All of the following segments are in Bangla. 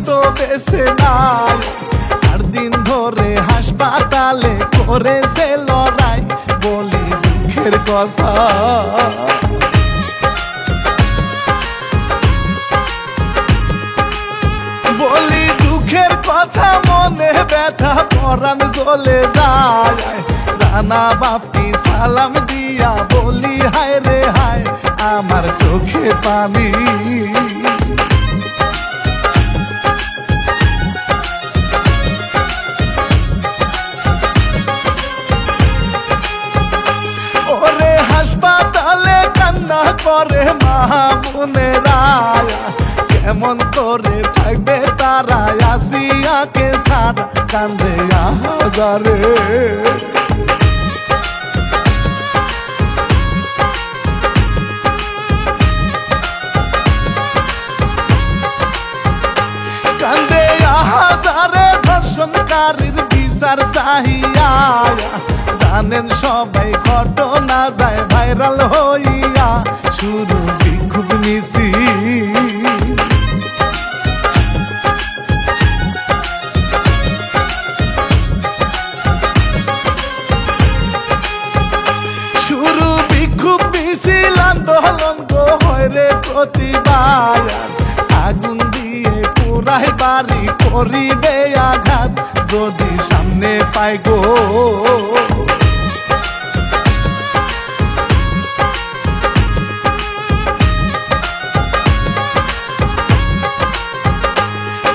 তো বেঁচে নাই, 8 দিন ধরে হাসপাতালে করেছে লড়াই। বলি দুঃখের কথা, বলি দুঃখের কথা, মনে ব্যথা পরাণ জ্বলে যায়। রানা বাপি সালাম দিয়া বলি হায় রে হায়, আমার চোখে পানি। ওরে হাসপাতালে কান্না করে মা বোনেরা, কেমন করে থাকবে তারা আসিয়াকে সারা, কান্দে হাজারে। কান্দে হাজারে ধর্ষণকারীর বিচার চাহিয়া, জানেন সবাই ঘটনা যায় ভাইরাল হইয়া, শুরু বিক্ষোভ মিছিল। শুরু বিক্ষোভ মিছিল, আন্দোলন গো হয় রে প্রতিবাদ, আগুন দিয়ে পুরাই বাড়ি করিবে আঘাত, যদি সামনে পাই গো।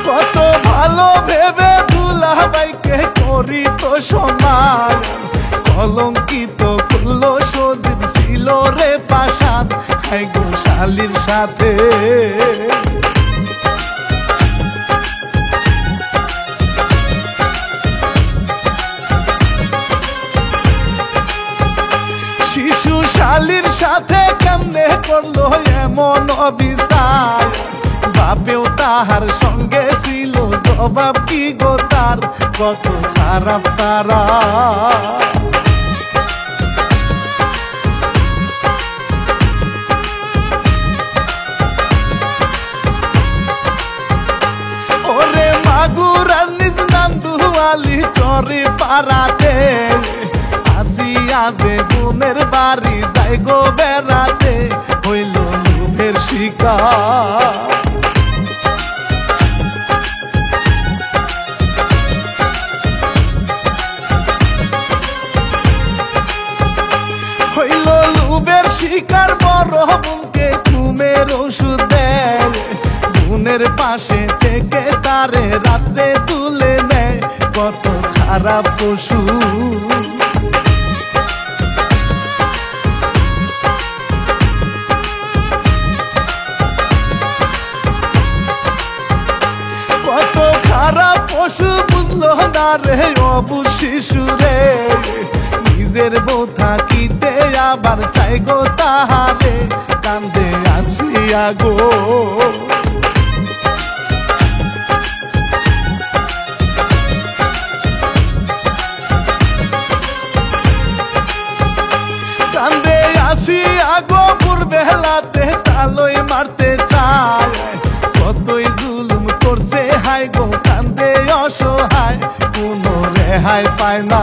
কত ভালো ভেবে দুলাভাইকে করি তো সমান, কলঙ্কিত করলো সজীব ছিল রে পাশান, হাই গো শালির সাথে। শিশু শালির সাথে কেমনে করলো এমন অবিচার, বাপেও তাহার সঙ্গে ছিল, জবাব কি গো তার, কত খারাপ তারা। ওরে মাগুর আর নিজ নান্দুয়ালি চরে পাড়াতে, আসিয়া যে বোনের বাড়ি যাই গো বেড়াতে, হইল লোভের শিকার। হইল লোভের শিকার, বড় বোনকে ঘুমের ওষুধ দেয়, বোনের পাশে থেকে তারে রাত্রে তুলে নেয়, কত খারাপ পশু। কত খারাপ পশু, বুঝলো না রে অবু শিশু রে, নিজের বউ থাকিতে আবার চাই গো তাহারে, কান্দে আসিয়া গো। কান্দে আসিয়া গো, ভোরবেলাতে তালই মারতে চায়, কতই জুলুম করছে হাই গো, কান্দে অসহায়, কোনো রেহাই পায় না।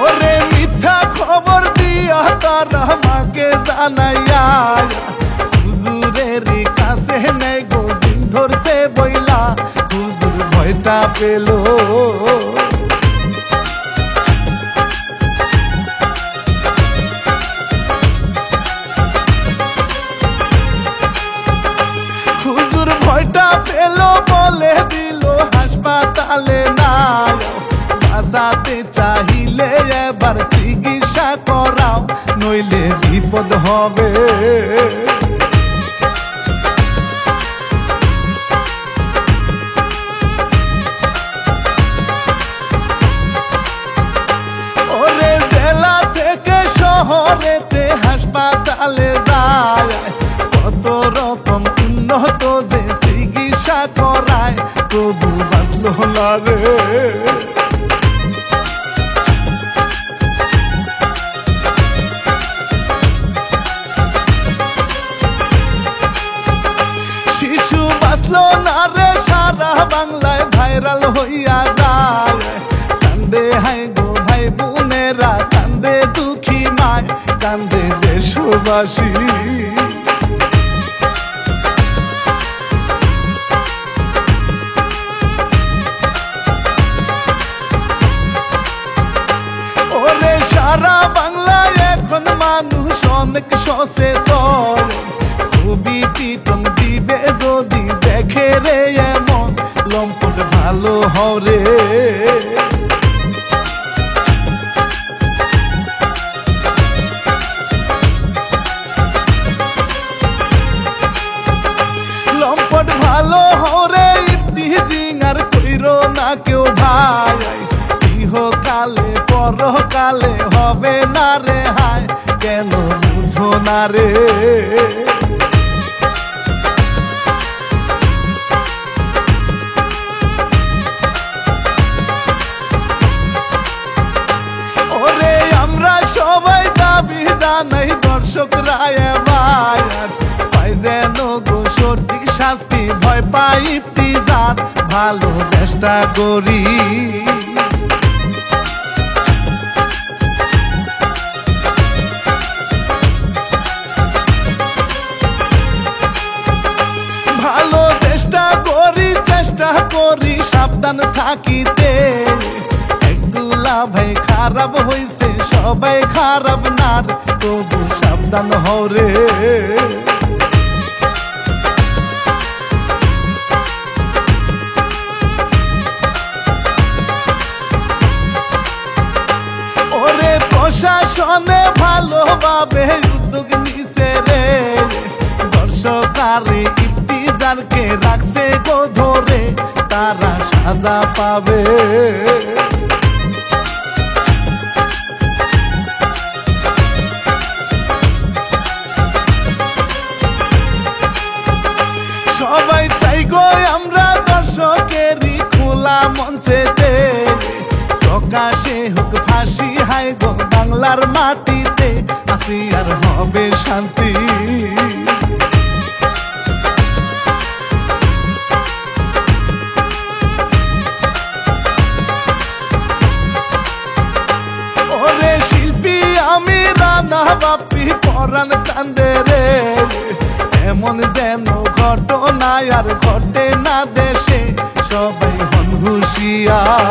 ওরে মিথ্যা খবর দিয়া তারা মাকে জানাইয়া, হুজুরের কাছে নেই গো দিন ধরছে বইলা, হুজুর ভয়টা পেল। হুজুর ভয়টা পেল, বলে দিল হাসপাতালে না, বাঁচাতে চাহিলে এবার চিকিৎসা করাও, নইলে বিপদ হবে। ওরে জেলা থেকে শহরেতে হাসপাতালে যায়, কত রকম উন্নত যে চিকিৎসা করায়, তবু বাঁচলো না রে। কইরা কান্দে দুঃখী মায়, কান্দে দেশবাসী। ওরে সারা বাংলায় এখন মানুষ অনেক সচেতন, খুবই পিটন দিবে যদি দেখে রে এমন, লম্পট ভালো হরে। লম্পট ভালো হরে ইফতিজিং আর কইরো না কেউ ভাই, ইহকালে পরকালে হবে না রে হায়, কেন বুঝো না রে। ওরে আমরা সবাই দাবি জানাই দর্শকরা এবার, পাই যেন গো সঠিক শাস্তি, ভয় পাই ইফতিজার, ভালো চেষ্টা করি। ভালো চেষ্টা করি, চেষ্টা করি সাবধান থাকিতে, একদুলা ভাই খারাপ হইছে সবাই খারাপ না, তবু সাবধান হরে। ওরে প্রশাসনে ভালোভাবে উদ্যোগ নিছে রে, দর্শকারে ইফতিজারকে রাখছে গো ধরে, তারা সাজা পাবে। সবাই চাই গো আমরা দর্শকেরই খোলা মঞ্চেতে, প্রকাশে হোক ফাঁসি হায় গো বাংলার মাটিতে, আসি আর হবে শান্তি। ওরে শিল্পী আমি রানা বাপি পরাণ কান্দে রে, এমন যেন ঘটনা আর ঘটে না দেশে, সবাই হন হুঁশিয়ার।